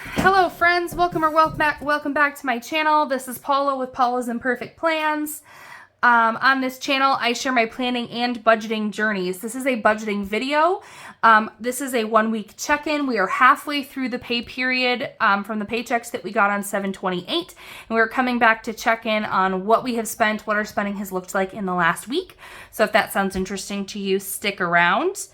Hello friends, welcome back to my channel. This is Paula with Paula's Imperfect Plans. On this channel, I share my planning and budgeting journeys. This is a budgeting video. This is a 1-week check-in. We are halfway through the pay period from the paychecks that we got on 7/28, and we're coming back to check in on what we have spent, what our spending has looked like in the last week. So if that sounds interesting to you, stick around.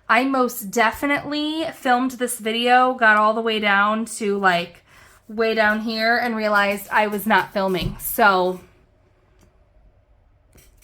I most definitely filmed this video, got all the way down to like way down here and realized I was not filming. So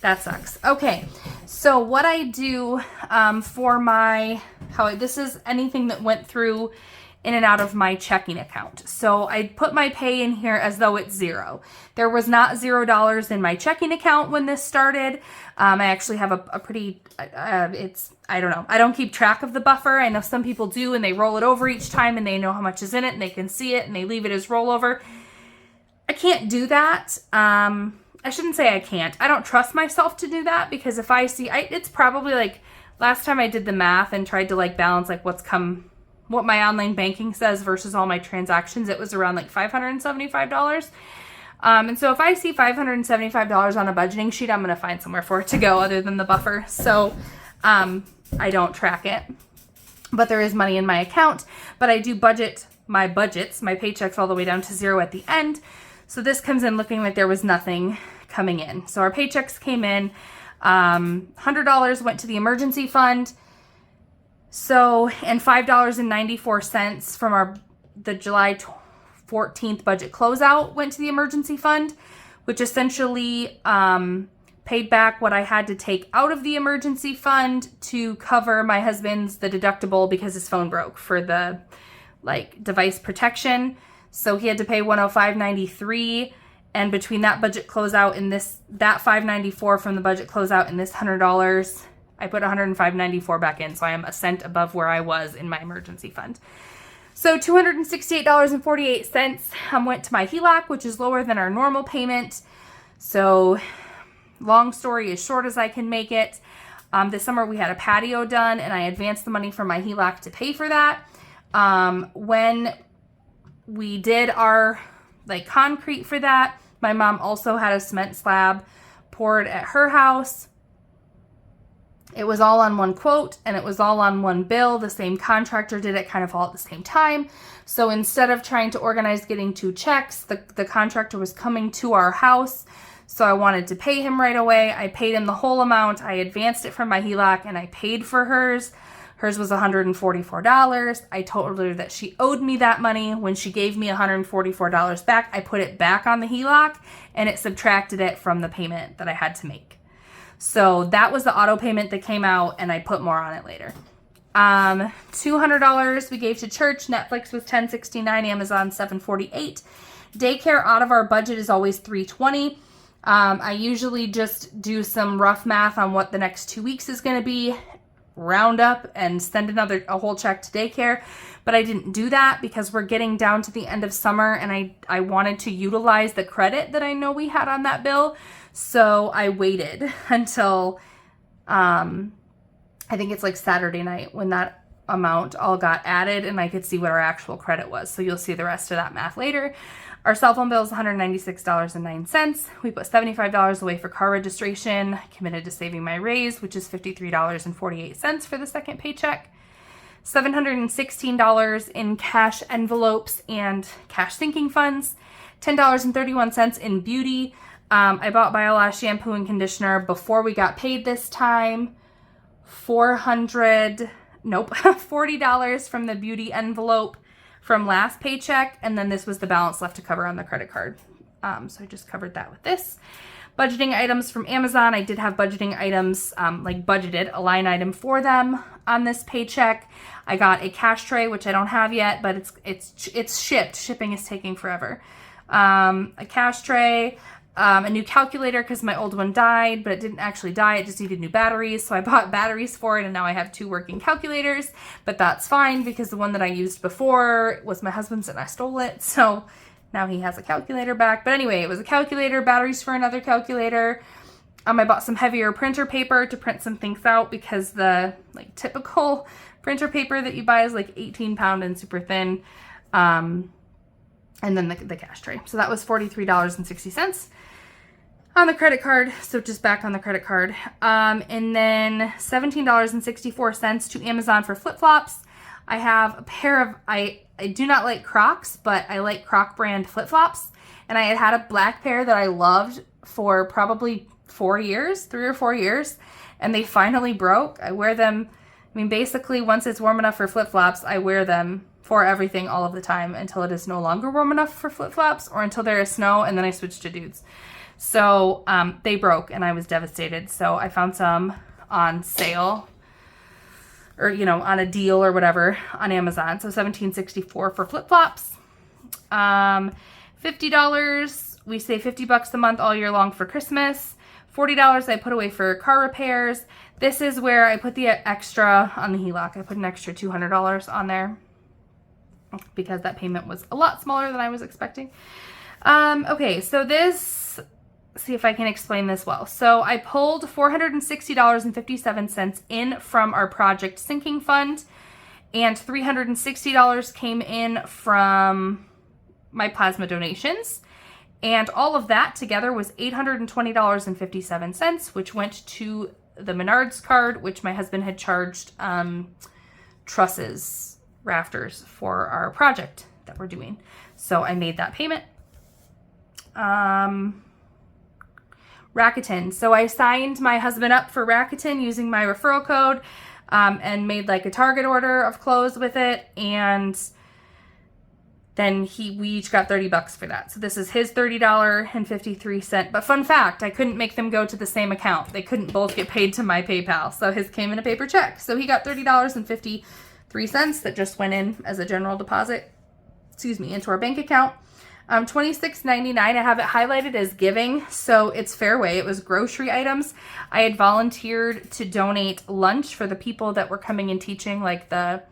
that sucks. Okay, so what I do for my, this is anything that went through in and out of my checking account. So I put my pay in here as though it's zero. There was not $0 in my checking account when this started. I actually have a pretty, I don't know. I don't keep track of the buffer. I know some people do, and they roll it over each time and they know how much is in it and they can see it and they leave it as rollover. I can't do that. I shouldn't say I can't. I don't trust myself to do that, because if I see, it's probably like, last time I did the math and tried to like balance like what my online banking says versus all my transactions, it was around like $575. And so if I see $575 on a budgeting sheet, I'm going to find somewhere for it to go other than the buffer. So I don't track it, but there is money in my account. But I do budget my budgets, my paychecks, all the way down to zero at the end. So this comes in looking like there was nothing coming in. So our paychecks came in. $100 went to the emergency fund. So, and $5.94 from the July 14th budget closeout went to the emergency fund, which essentially paid back what I had to take out of the emergency fund to cover my husband's, the deductible, because his phone broke for the like device protection. So he had to pay $105.93, and between that budget closeout and that $594 from the budget closeout and this $100, I put $105.94 back in, so I am a cent above where I was in my emergency fund. So $268.48 went to my HELOC, which is lower than our normal payment. So long story as short as I can make it, this summer we had a patio done, and I advanced the money from my HELOC to pay for that. When we did our like concrete for that, my mom also had a cement slab poured at her house. It was all on one quote and it was all on one bill. The same contractor did it kind of all at the same time. So instead of trying to organize getting two checks, the contractor was coming to our house. So I wanted to pay him right away. I paid him the whole amount. I advanced it from my HELOC and I paid for hers. Hers was $144. I told her that she owed me that money. When she gave me $144 back, I put it back on the HELOC and it subtracted it from the payment that I had to make. So that was the auto payment that came out, and I put more on it later. $200 we gave to church. Netflix was $10.69, Amazon $7.48. Daycare out of our budget is always $3.20. I usually just do some rough math on what the next 2 weeks is going to be, round up and send a whole check to daycare. But I didn't do that because we're getting down to the end of summer, and I wanted to utilize the credit that I know we had on that bill. So I waited until, I think it's like Saturday night when that amount all got added and I could see what our actual credit was. So you'll see the rest of that math later. Our cell phone bill is $196.09. We put $75 away for car registration. I committed to saving my raise, which is $53.48 for the second paycheck. $716 in cash envelopes and cash sinking funds. $10.31 in beauty. I bought BioLash shampoo and conditioner before we got paid this time. $40 from the beauty envelope from last paycheck, and then this was the balance left to cover on the credit card. So I just covered that with this. Budgeting items from Amazon. I did have budgeting items, like budgeted a line item for them on this paycheck. I got a cash tray, which I don't have yet, but it's shipped. Shipping is taking forever. A cash tray. A new calculator because my old one died, but it didn't actually die. It just needed new batteries. So I bought batteries for it, and now I have 2 working calculators, but that's fine because the one that I used before was my husband's and I stole it. So now he has a calculator back. But anyway, it was a calculator, batteries for another calculator. I bought some heavier printer paper to print some things out because the like typical printer paper that you buy is like 18 pound and super thin. And then the cash tray. So that was $43.60 on the credit card. So just back on the credit card. And then $17.64 to Amazon for flip-flops. I have a pair of, I do not like Crocs, but I like Croc brand flip-flops. And I had a black pair that I loved for probably 3 or 4 years. And they finally broke. I wear them, I mean, basically once it's warm enough for flip-flops, I wear them for everything all of the time until it is no longer warm enough for flip-flops or until there is snow, and then I switch to dudes. So they broke and I was devastated. So I found some on sale or, you know, on a deal or whatever on Amazon. So $17.64 for flip-flops. $50, we say $50 a month all year long for Christmas. $40 I put away for car repairs. This is where I put the extra on the HELOC. I put an extra $200 on there, because that payment was a lot smaller than I was expecting. Okay, so this, see if I can explain this well. So I pulled $460.57 in from our project sinking fund, and $360 came in from my plasma donations. And all of that together was $820.57, which went to the Menards card, which my husband had charged trusses, rafters for our project that we're doing. So I made that payment. Rakuten. So I signed my husband up for Rakuten using my referral code, and made like a Target order of clothes with it. And then we each got $30 for that. So this is his $30.53. But fun fact, I couldn't make them go to the same account. They couldn't both get paid to my PayPal. So his came in a paper check. So he got $30.53 that just went in as a general deposit, into our bank account. $26.99, I have it highlighted as giving, so it's Fairway. It was grocery items. I had volunteered to donate lunch for the people that were coming and teaching, like the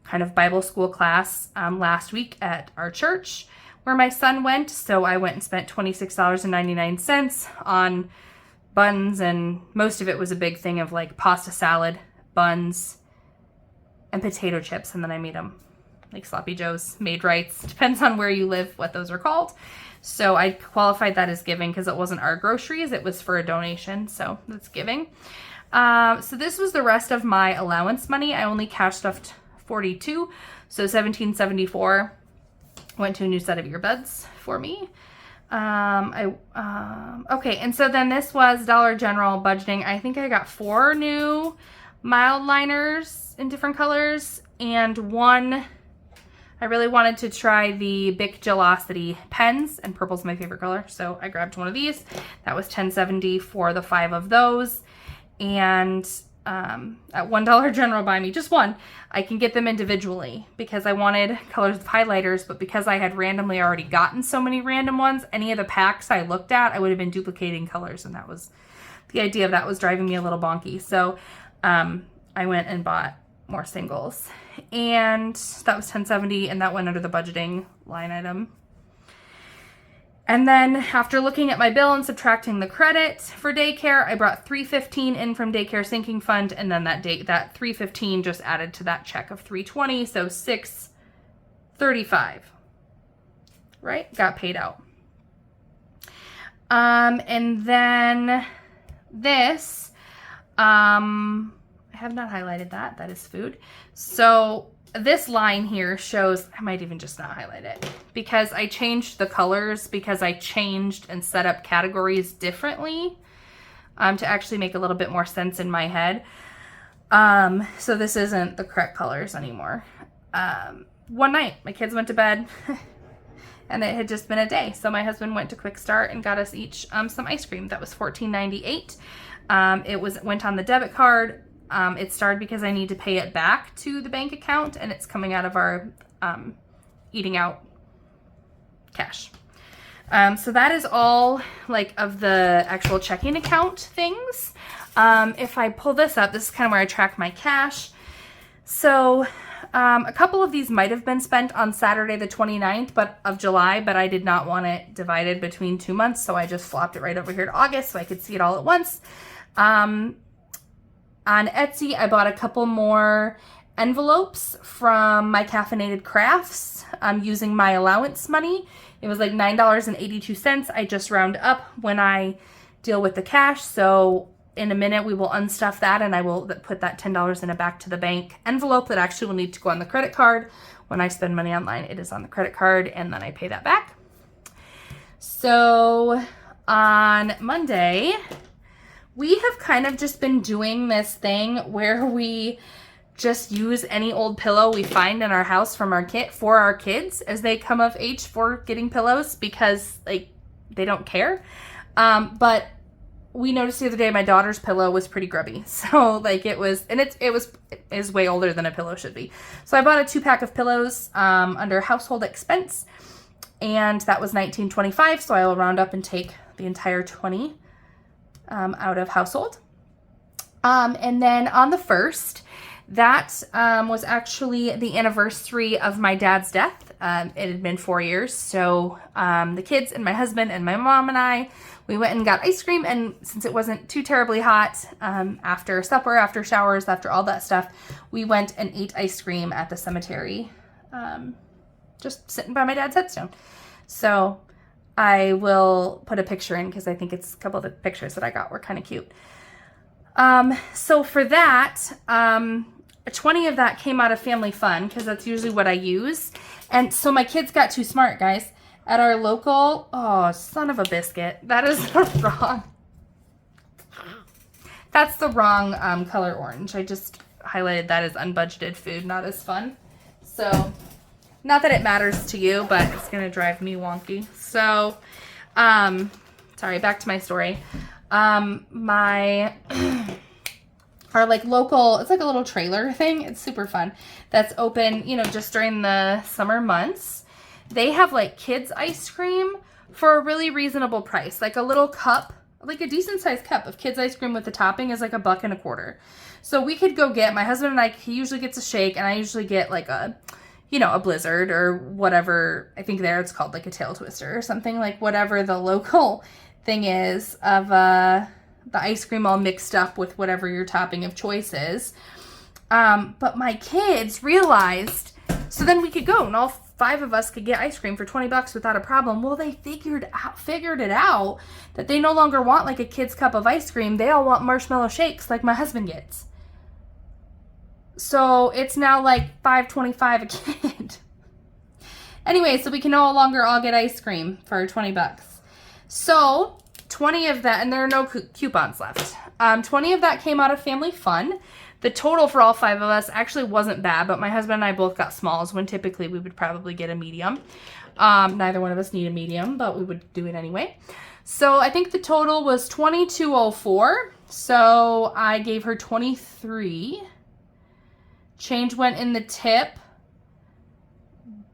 kind of Bible school class last week at our church where my son went. So I went and spent $26.99 on buns, and most of it was a big thing of like pasta salad, buns, and potato chips, and then I made them like sloppy joes, made rights, depends on where you live what those are called. So I qualified that as giving because it wasn't our groceries, it was for a donation, so that's giving. So this was the rest of my allowance money. I only cash stuffed $42, so $17.74 went to a new set of earbuds for me. Okay, and so then this was Dollar General budgeting. I think I got 4 new mild liners in different colors, and one, I really wanted to try the Bic Gelosity pens, and purple's my favorite color, so I grabbed one of these. That was $10.70 for the 5 of those. And at $1 General Buy Me, just one, I can get them individually because I wanted colors of highlighters, but because I had randomly already gotten so many random ones, any of the packs I looked at, I would have been duplicating colors, and that was, the idea of that was driving me a little bonky. So I went and bought more singles, and that was $10.70, and that went under the budgeting line item. And then after looking at my bill and subtracting the credit for daycare, I brought $315 in from daycare sinking fund, and then that $315 just added to that check of $320, so $635, right? Got paid out. And then this, I have not highlighted that. That is food. So this line here shows, I might even just not highlight it because I changed the colors because I changed and set up categories differently to actually make a little bit more sense in my head. So this isn't the correct colors anymore. One night, my kids went to bed and it had just been a day. So my husband went to Quick Start and got us each some ice cream. That was $14.98. It went on the debit card. It started because I need to pay it back to the bank account, and it's coming out of our eating out cash. So that is all like of the actual checking account things. If I pull this up, this is kind of where I track my cash. So a couple of these might have been spent on Saturday the 29th of July, but I did not want it divided between 2 months, so I just flopped it right over here to August so I could see it all at once. On Etsy, I bought a couple more envelopes from my Caffeinated Crafts. I'm using my allowance money. It was like $9.82. I just round up when I deal with the cash. So in a minute we will unstuff that, and I will put that $10 in a back to the bank envelope that actually will need to go on the credit card. When I spend money online, it is on the credit card, and then I pay that back. So on Monday, we have kind of just been doing this thing where we just use any old pillow we find in our house from our kit for our kids as they come of age for getting pillows, because like they don't care. But we noticed the other day my daughter's pillow was pretty grubby. So like it is way older than a pillow should be. So I bought a 2-pack of pillows under household expense, and that was $19.25. So I will round up and take the entire 20 out of household. And then on the 1st, that was actually the anniversary of my dad's death. It had been 4 years. So the kids and my husband and my mom and I, we went and got ice cream. And since it wasn't too terribly hot, after supper, after showers, after all that stuff, we went and ate ice cream at the cemetery, just sitting by my dad's headstone. So I will put a picture in because I think it's a couple of the pictures that I got were kind of cute. So for that, 20 of that came out of family fun because that's usually what I use. And so my kids got too smart, guys. At our local, oh, son of a biscuit. That is the wrong. That's the wrong color orange. I just highlighted that as unbudgeted food, not as fun. So, not that it matters to you, but it's going to drive me wonky. So, sorry, back to my story. Our like local, it's like a little trailer thing. It's super fun. That's open, you know, just during the summer months. They have like kids ice cream for a really reasonable price. Like a little cup, like a decent sized cup of kids ice cream with the topping is like $1.25. So we could go get, my husband and I, he usually gets a shake, and I usually get like a, you know, a Blizzard or whatever. I think there it's called like a tail twister or something, like whatever the local thing is of the ice cream all mixed up with whatever your topping of choice is. But my kids realized, so then we could go and all 5 of us could get ice cream for $20 without a problem. Well, they figured it out that they no longer want like a kid's cup of ice cream. They all want marshmallow shakes like my husband gets. So it's now like $5.25 a kid. Anyway, so we can no longer all get ice cream for $20. So 20 of that, and there are no coupons left. 20 of that came out of family fun. The total for all 5 of us actually wasn't bad, but my husband and I both got smalls when typically we would probably get a medium. Neither one of us need a medium, but we would do it anyway. So I think the total was $22.04. So I gave her 23. Change went in the tip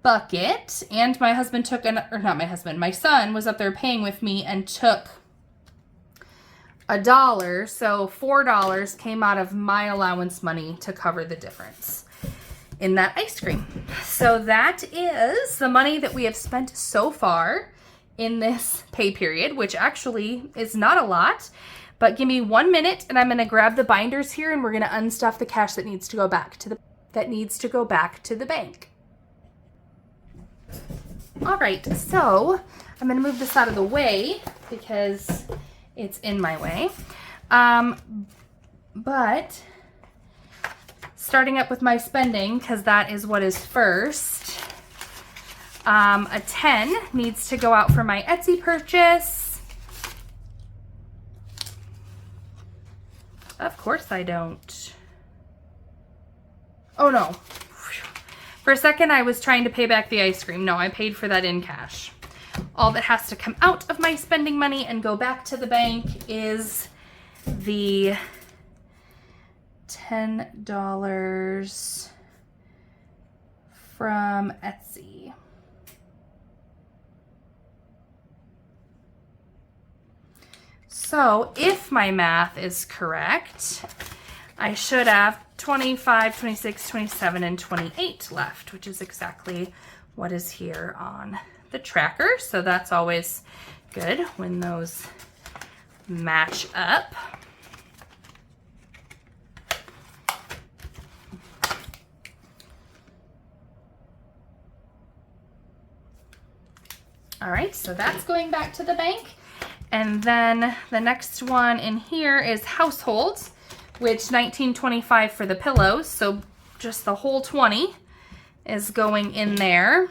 bucket, and my husband took my son was up there paying with me and took $1, so $4 came out of my allowance money to cover the difference in that ice cream. So that is the money that we have spent so far in this pay period, which actually is not a lot, but give me 1 minute and I'm going to grab the binders here and we're going to unstuff the cash that needs to go back to the bank. All right, so I'm going to move this out of the way because it's in my way. But starting up with my spending, because that is what is first. A 10 needs to go out for my Etsy purchase. Of course I don't. Oh no. For a second I was trying to pay back the ice cream. No, I paid for that in cash. All that has to come out of my spending money and go back to the bank is the $10 from Etsy. So if my math is correct, I should have 25, 26, 27, and 28 left, which is exactly what is here on the tracker. So that's always good when those match up. All right, so that's going back to the bank. And then the next one in here is household, which $19.25 for the pillows. So just the whole 20 is going in there.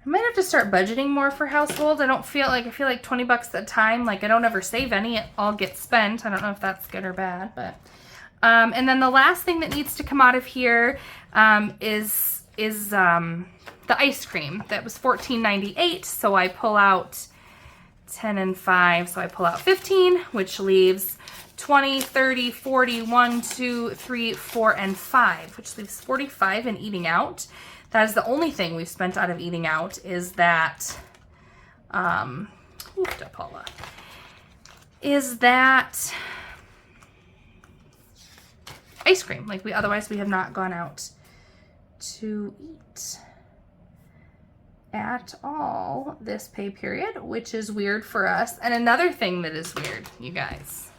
I might have to start budgeting more for household. I feel like 20 bucks at a time. Like I don't ever save any. It all gets spent. I don't know if that's good or bad, but and then the last thing that needs to come out of here is the ice cream. That was $14.98. So I pull out 10 and 5. So I pull out 15, which leaves 20, 30, 40, 1, 2, 3, 4, and 5, which leaves 45 in eating out. That is the only thing we've spent out of eating out is that, is that ice cream. Like otherwise we have not gone out to eat at all this pay period, which is weird for us. And another thing that is weird, you guys,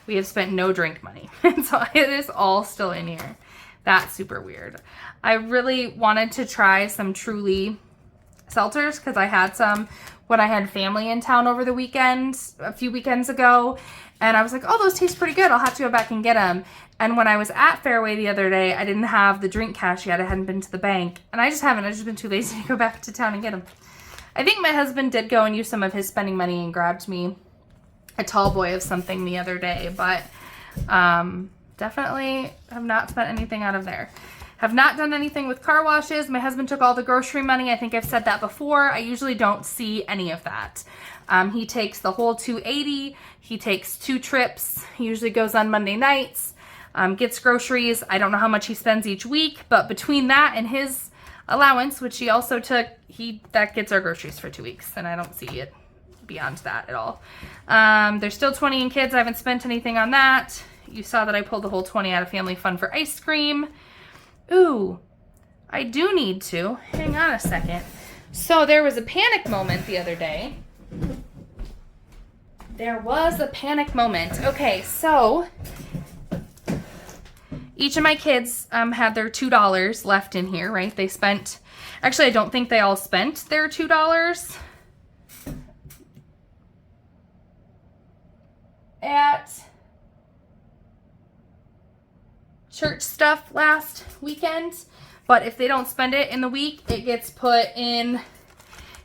we have spent no drink money. And so it is all still in here. That's super weird. I really wanted to try some Truly seltzers because I had some when I had family in town over the weekend, a few weekends ago. And I was like, oh, those taste pretty good. I'll have to go back and get them. And when I was at Fairway the other day, I didn't have the drink cash yet. I hadn't been to the bank. And I just haven't. I've just been too lazy to go back to town and get them. I think my husband did go and use some of his spending money and grabbed me a tall boy of something the other day. But definitely have not spent anything out of there. Have not done anything with car washes. My husband took all the grocery money. I think I've said that before. I usually don't see any of that. He takes the whole $280. He takes 2 trips. He usually goes on Monday nights, gets groceries. I don't know how much he spends each week, but between that and his allowance, which he also took, that gets our groceries for 2 weeks, and I don't see it beyond that at all. There's still 20 in kids. I haven't spent anything on that. You saw that I pulled the whole 20 out of family fun for ice cream. Ooh, I do need to. Hang on a second. So there was a panic moment the other day. There was a panic moment. Okay, so each of my kids had their $2 left in here, right? They spent, actually I don't think they all spent their $2 at church stuff last weekend, but if they don't spend it in the week, it gets put in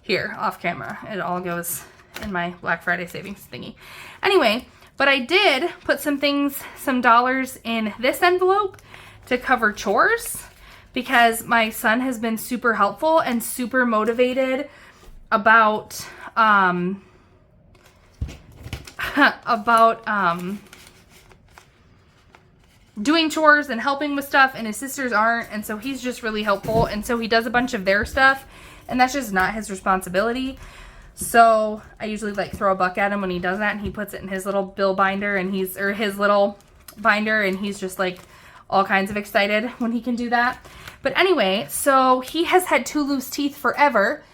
here off camera. It all goes in my Black Friday savings thingy. Anyway, but I did put some dollars in this envelope to cover chores because my son has been super helpful and super motivated about doing chores and helping with stuff, and his sisters aren't, and so he's just really helpful, and so he does a bunch of their stuff, and that's just not his responsibility. So I usually like throw a buck at him when he does that, and he puts it in his little bill binder, and his little binder, and he's just like all kinds of excited when he can do that. But anyway, so he has had 2 loose teeth forever,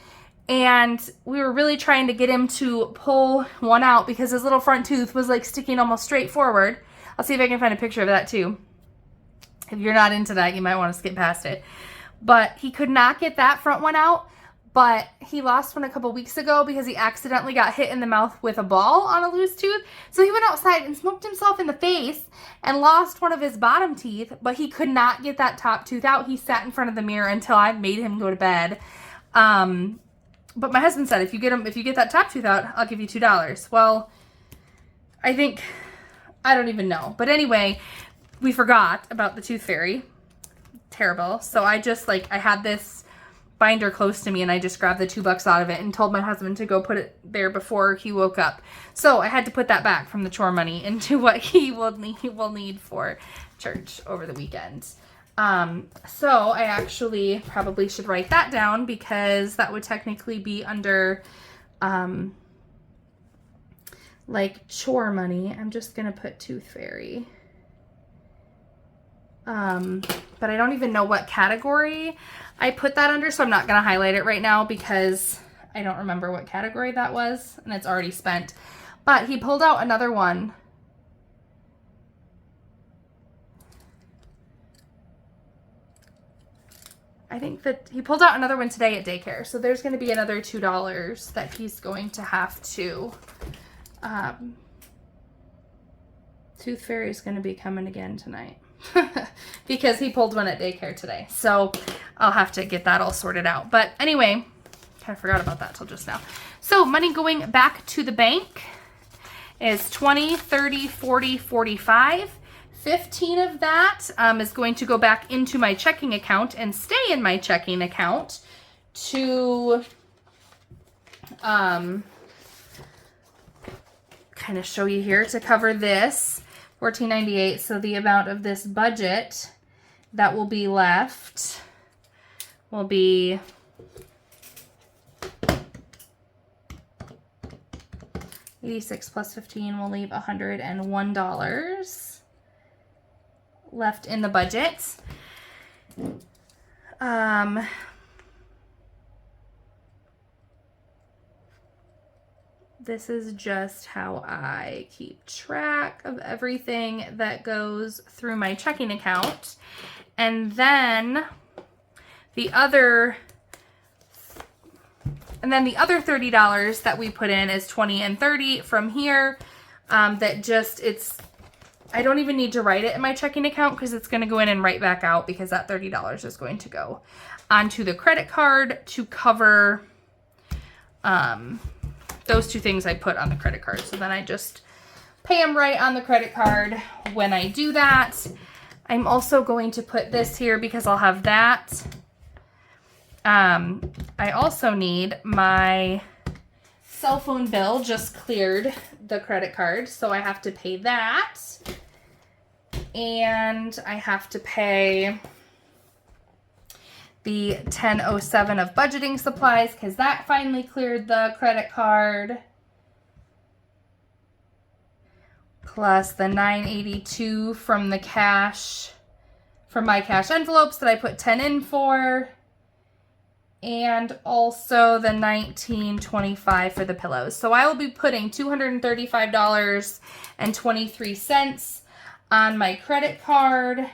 and we were really trying to get him to pull one out because his little front tooth was like sticking almost straight forward. I'll see if I can find a picture of that too. If you're not into that, you might want to skip past it. But he could not get that front one out, but he lost one a couple weeks ago because he accidentally got hit in the mouth with a ball on a loose tooth. So he went outside and smoked himself in the face and lost one of his bottom teeth, but he could not get that top tooth out. He sat in front of the mirror until I made him go to bed. But my husband said, if you get that top tooth out, I'll give you $2. Well, I don't even know. But anyway, we forgot about the tooth fairy. Terrible. So I had this binder close to me and I just grabbed the $2 out of it and told my husband to go put it there before he woke up. So I had to put that back from the chore money into what he will need for church over the weekend. So I actually probably should write that down because that would technically be under, like chore money. I'm just going to put tooth fairy. But I don't even know what category I put that under, so I'm not going to highlight it right now because I don't remember what category that was and it's already spent. But he pulled out another one I think that he pulled out another one today at daycare. So there's going to be another $2 that he's going to have to, Tooth Fairy is going to be coming again tonight because he pulled one at daycare today. So I'll have to get that all sorted out. But anyway, kind of forgot about that till just now. So money going back to the bank is 20, 30, 40, 45. 15 of that is going to go back into my checking account and stay in my checking account to kind of show you here to cover this $14.98. So the amount of this budget that will be left will be $86 plus 15 will leave $101 left in the budget. This is just how I keep track of everything that goes through my checking account. And then the other $30 that we put in is 20 and 30 from here. I don't even need to write it in my checking account because it's going to go in and right back out because that $30 is going to go onto the credit card to cover those two things I put on the credit card. So then I just pay them right on the credit card when I do that. I'm also going to put this here because I'll have that. I also need my cell phone bill just cleared the credit card, so I have to pay that. And I have to pay the $10.07 of budgeting supplies because that finally cleared the credit card. Plus the $9.82 from the cash, from my cash envelopes that I put 10 in for. And also the $19.25 for the pillows. So I will be putting $235.23 on my credit card. And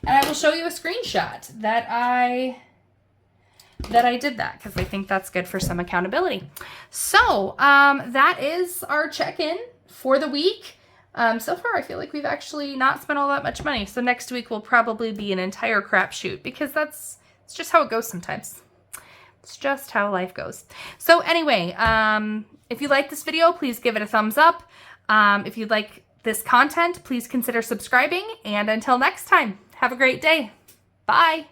I will show you a screenshot that I did that because I think that's good for some accountability. So that is our check-in for the week. So far, I feel like we've actually not spent all that much money. So next week will probably be an entire crapshoot because it's just how it goes sometimes. It's just how life goes. So anyway, if you like this video, please give it a thumbs up. If you like this content, please consider subscribing. And until next time, have a great day. Bye.